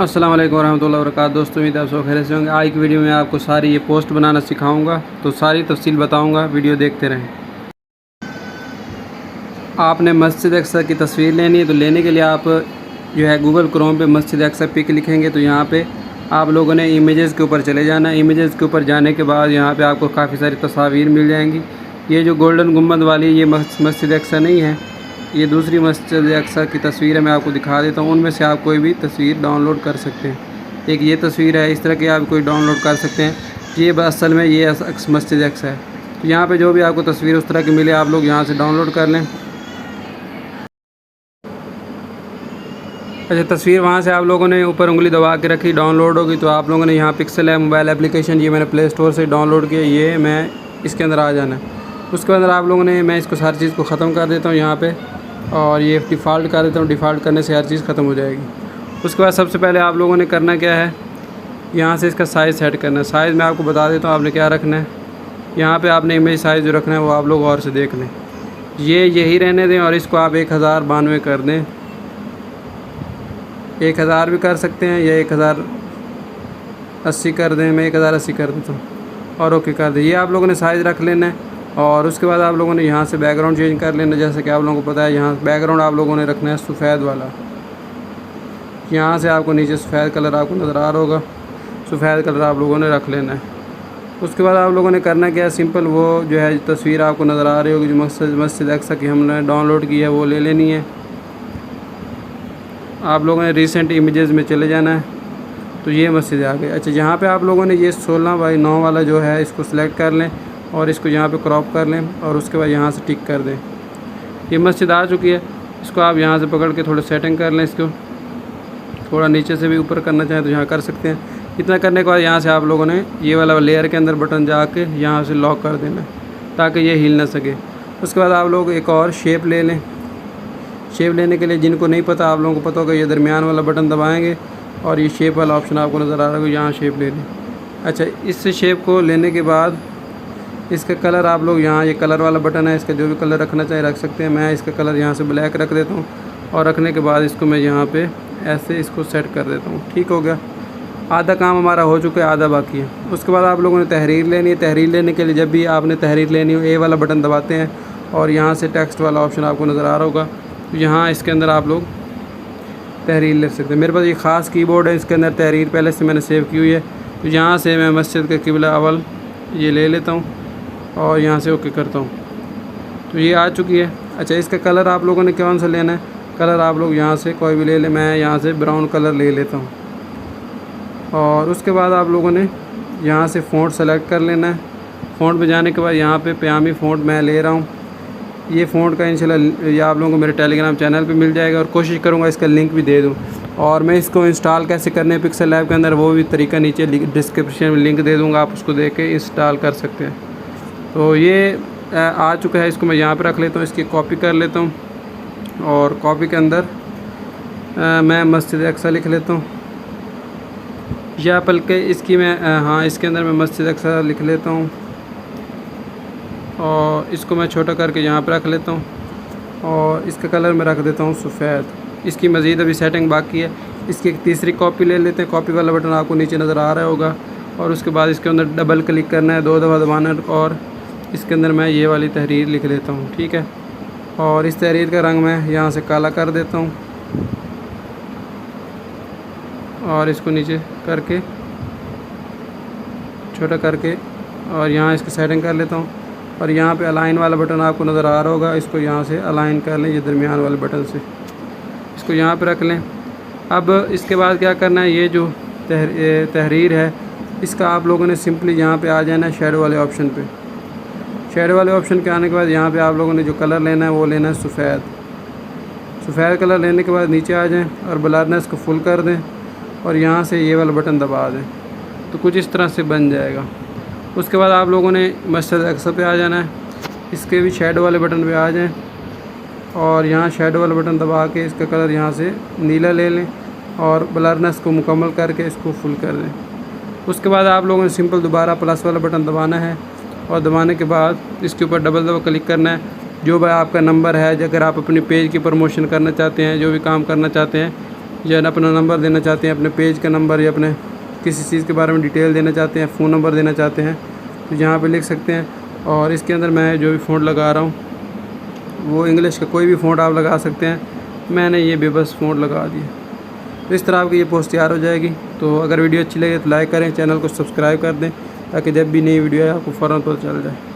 अस्सलाम वालेकुम रहमतुल्लाहि व बरकातहू। दोस्तों उम्मीद है आप सब खैरियत से होंगे। आज की वीडियो में आपको सारी ये पोस्ट बनाना सिखाऊंगा, तो सारी तफसील बताऊंगा, वीडियो देखते रहें। आपने मस्जिद अक्सा की तस्वीर लेनी है, तो लेने के लिए आप जो है गूगल क्रोम पे मस्जिद अक्सा पिक लिखेंगे, तो यहाँ पे आप लोगों ने इमेजेस के ऊपर चले जाना। इमेजेस के ऊपर जाने के बाद यहाँ पे आपको काफ़ी सारी तस्वीर मिल जाएंगी। ये जो गोल्डन गुम्बद वाली ये मस्जिद अक्सा नहीं है, ये दूसरी मस्जिद अक्सा की तस्वीर है। मैं आपको दिखा देता हूँ, उनमें से आप कोई भी तस्वीर डाउनलोड कर सकते हैं। एक ये तस्वीर है, इस तरह की आप कोई डाउनलोड कर सकते हैं। ये असल में ये मस्जिद अक्सा है। तो यहाँ पे जो भी आपको तस्वीर उस तरह की मिले, आप लोग यहाँ से डाउनलोड कर लें। अच्छा, तस्वीर वहाँ से आप लोगों ने ऊपर उंगली दबा के रखी, डाउनलोड होगी। तो आप लोगों ने यहाँ पिक्सल है मोबाइल एप्लीकेशन, ये मैंने प्ले स्टोर से डाउनलोड किया। ये मैं इसके अंदर आ जाना है। उसके अंदर आप लोगों ने, मैं इसको हर चीज़ को ख़त्म कर देता हूँ यहाँ पे, और ये डिफ़ॉल्ट कर देता हूँ। डिफ़ॉल्ट करने से हर चीज़ ख़त्म हो जाएगी। उसके बाद सबसे पहले आप लोगों ने करना क्या है, यहाँ से इसका साइज़ सेट करना है। साइज़ मैं आपको बता देता हूँ आपने क्या रखना है। यहाँ पे आपने इमेज साइज़ जो रखना है वो आप लोग और से देख लें। ये यही रहने दें और इसको आप 1092 कर दें। 1000 भी कर सकते हैं या 1080 कर दें। मैं 1080 कर देता हूँ और ओके कर दें। ये आप लोगों ने साइज़ रख लेना है। और उसके बाद आप लोगों ने यहाँ से बैकग्राउंड चेंज कर लेना। जैसे कि आप लोगों को पता है, यहाँ बैकग्राउंड आप लोगों ने रखना है सफ़ेद वाला। यहाँ से आपको नीचे सफ़ेद कलर आपको नज़र आ रहा होगा, सफ़ेद कलर आप लोगों ने रख लेना है। उसके बाद आप लोगों ने करना क्या है, सिंपल वो जो है तस्वीर आपको नज़र आ रही होगी जो मस्जिद अक्सा की हमने डाउनलोड की है, वो ले लेनी है। आप लोगों ने रिसेंट इमेजेस में चले जाना है, तो ये मस्जिद आ गई। अच्छा, यहाँ पे आप लोगों ने ये 16:9 वाला जो है इसको सिलेक्ट कर लें और इसको यहाँ पे क्रॉप कर लें और उसके बाद यहाँ से टिक कर दें। ये मस्जिद आ चुकी है। इसको आप यहाँ से पकड़ के थोड़ा सेटिंग कर लें। इसको थोड़ा नीचे से भी ऊपर करना चाहें तो यहाँ कर सकते हैं। इतना करने के बाद यहाँ से आप लोगों ने ये वाला लेयर के अंदर बटन जाके यहाँ से लॉक कर देना ताकि ये हिल ना सके। उसके बाद आप लोग एक और शेप ले लें। शेप लेने के लिए, जिनको नहीं पता, आप लोगों को पता होगा, ये दरमियान वाला बटन दबाएंगे और ये शेप वाला ऑप्शन आपको नज़र आ रहा है, यहाँ शेप ले लें। अच्छा, इस शेप को लेने के बाद इसका कलर आप लोग यहाँ, ये कलर वाला बटन है, इसका जो भी कलर रखना चाहे रख सकते हैं। मैं इसका कलर यहाँ से ब्लैक रख देता हूँ और रखने के बाद इसको मैं यहाँ पे ऐसे इसको सेट कर देता हूँ। ठीक हो गया। आधा काम हमारा हो चुका है, आधा बाकी है। उसके बाद आप लोगों ने तहरीर लेनी है। तहरीर लेने के लिए जब भी आपने तहरीर लेनी हो, ए वाला बटन दबाते हैं और यहाँ से टेक्स्ट वाला ऑप्शन आपको नज़र आ रहा होगा, तो यहाँ इसके अंदर आप लोग तहरीर ले सकते हैं। मेरे पास ये ख़ास कीबोर्ड है, इसके अंदर तहरीर पहले से मैंने सेव की हुई है। तो यहाँ से मैं मस्जिद का किबला अवल ये ले लेता हूँ और यहाँ से ओके करता हूँ, तो ये आ चुकी है। अच्छा, इसका कलर आप लोगों ने कौन सा लेना है, कलर आप लोग यहाँ से कोई भी ले लें। मैं यहाँ से ब्राउन कलर ले लेता हूँ। और उसके बाद आप लोगों ने यहाँ से फ़ॉन्ट सेलेक्ट कर लेना है। फ़ॉन्ट पे जाने के बाद यहाँ पे प्यामी फ़ॉन्ट मैं ले रहा हूँ। ये फ़ॉन्ट का इंशाल्लाह ये आप लोगों को मेरे टेलीग्राम चैनल पे मिल जाएगा और कोशिश करूँगा इसका लिंक भी दे दूँ। और मैं इसको इंस्टॉल कैसे करने हैं पिक्सल लैब के अंदर, वो भी तरीका नीचे डिस्क्रिप्शन में लिंक दे दूँगा, आप उसको देख के इंस्टॉल कर सकते हैं। तो ये आ चुका है। इसको मैं यहाँ पे रख लेता हूँ, इसकी कॉपी कर लेता हूँ और कॉपी के अंदर मैं मस्जिद अक्सा लिख लेता हूँ, या बल्कि इसकी मैं हाँ, इसके अंदर मैं मस्जिद अक्सा लिख लेता हूँ और इसको मैं छोटा करके यहाँ पे रख लेता हूँ और इसका कलर मैं रख देता हूँ सफ़ेद। इसकी मज़ीद अभी सेटिंग बाकी है। इसकी एक तीसरी कॉपी ले लेते हैं। कॉपी वाला बटन आपको नीचे नज़र आ रहा होगा और उसके बाद इसके अंदर डबल क्लिक करना है, 2 दफ़ा दबाना और इसके अंदर मैं ये वाली तहरीर लिख लेता हूँ। ठीक है। और इस तहरीर का रंग मैं यहाँ से काला कर देता हूँ और इसको नीचे करके छोटा करके और यहाँ इसकी सेटिंग कर लेता हूँ। और यहाँ पे अलाइन वाला बटन आपको नज़र आ रहा होगा, इसको यहाँ से अलाइन कर लें, ये दरमियान वाले बटन से इसको यहाँ पे रख लें। अब इसके बाद क्या करना है, ये जो तहरीर है इसका आप लोगों ने सिंपली यहाँ पे आ जाना है शेडो वाले ऑप्शन पे। शेडो वाले ऑप्शन के आने के बाद यहाँ पे आप लोगों ने जो कलर लेना है वो लेना है सफ़ेद। सफ़ेद कलर लेने के बाद नीचे आ जाएँ और ब्लरनेस को फुल कर दें और यहाँ से ये वाला बटन दबा दें, तो कुछ इस तरह से बन जाएगा। उसके बाद आप लोगों ने मस्जिद अक्सा पे आ जाना है। इसके भी शेडो वाले बटन पे आ जाएं और यहाँ शेडो वाला बटन दबा के इसका कलर यहाँ से नीला ले लें और ब्लरनेस को मुकम्मल करके इसको फुल कर दें। उसके बाद आप लोगों ने सिंपल दोबारा प्लस वाला बटन दबाना है और दबाने के बाद इसके ऊपर डबल दफ़ा क्लिक करना है। जो भाई आपका नंबर है, अगर आप अपने पेज की प्रमोशन करना चाहते हैं, जो भी काम करना चाहते हैं, या अपना नंबर देना चाहते हैं, अपने पेज का नंबर या अपने किसी चीज़ के बारे में डिटेल देना चाहते हैं, फ़ोन नंबर देना चाहते हैं, तो यहाँ पे लिख सकते हैं। और इसके अंदर मैं जो भी फ़ॉन्ट लगा रहा हूँ वो इंग्लिश का कोई भी फ़ॉन्ट आप लगा सकते हैं। मैंने ये बेबस फ़ॉन्ट लगा दिया। तो इस तरह आपकी ये पोस्ट तैयार हो जाएगी। तो अगर वीडियो अच्छी लगे तो लाइक करें, चैनल को सब्सक्राइब कर दें ताकि जब भी नई वीडियो आए आपको फ़ौरन पता चल जाए।